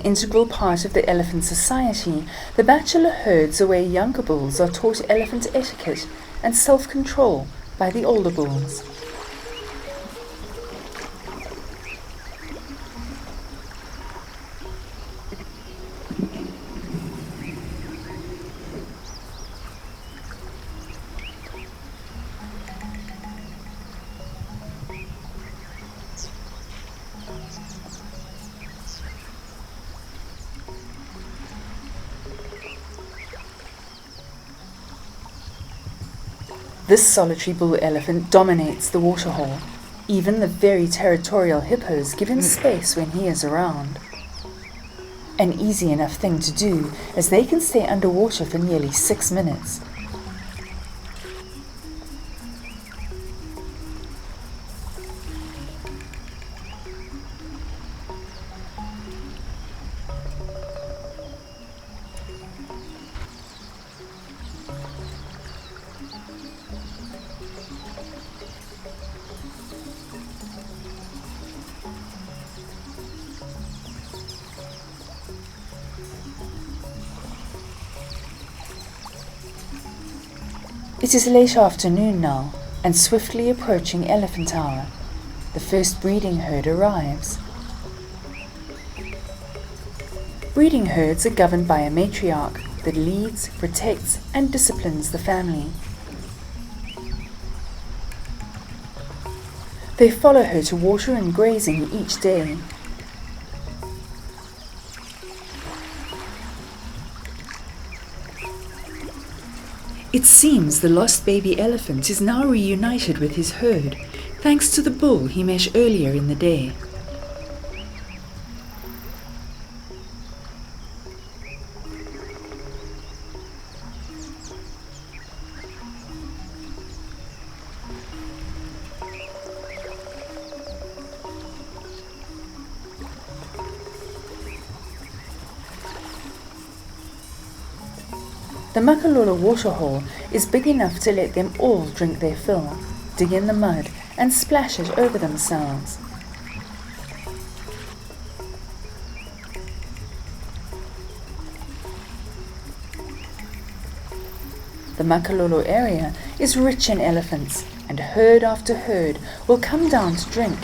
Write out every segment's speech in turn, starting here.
integral part of the elephant society, the bachelor herds where younger bulls are taught elephant etiquette and self-control by the older bulls. This solitary bull elephant dominates the waterhole. Even the very territorial hippos give him space when he is around. An easy enough thing to do, as they can stay underwater for nearly 6 minutes. It is late afternoon now, and swiftly approaching elephant hour. The first breeding herd arrives. Breeding herds are governed by a matriarch that leads, protects, and disciplines the family. They follow her to water and grazing each day. It seems the lost baby elephant is now reunited with his herd, thanks to the bull he met earlier in the day. The Makalolo waterhole is big enough to let them all drink their fill, dig in the mud, and splash it over themselves. The Makalolo area is rich in elephants, and herd after herd will come down to drink.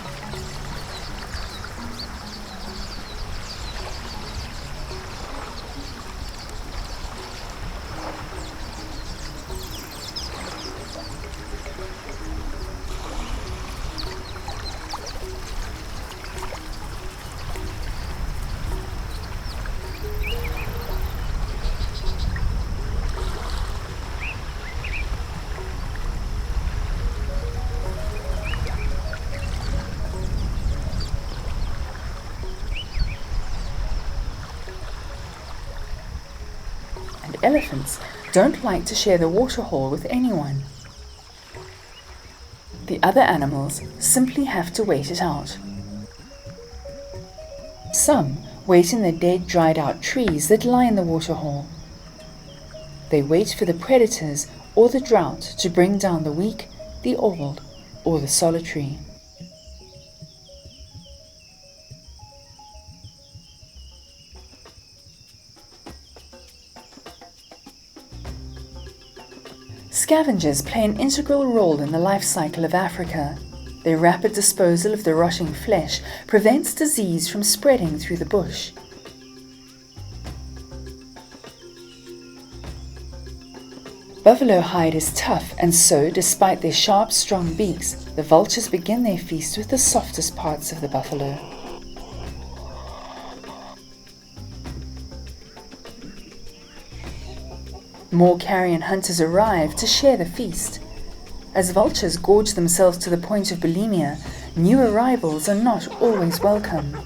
Elephants don't like to share the waterhole with anyone. The other animals simply have to wait it out. Some wait in the dead, dried out trees that line the waterhole. They wait for the predators or the drought to bring down the weak, the old, or the solitary. Scavengers play an integral role in the life cycle of Africa. Their rapid disposal of the rotting flesh prevents disease from spreading through the bush. Buffalo hide is tough, and so, despite their sharp, strong beaks, the vultures begin their feast with the softest parts of the buffalo. More carrion hunters arrive to share the feast. As vultures gorge themselves to the point of bulimia, new arrivals are not always welcome.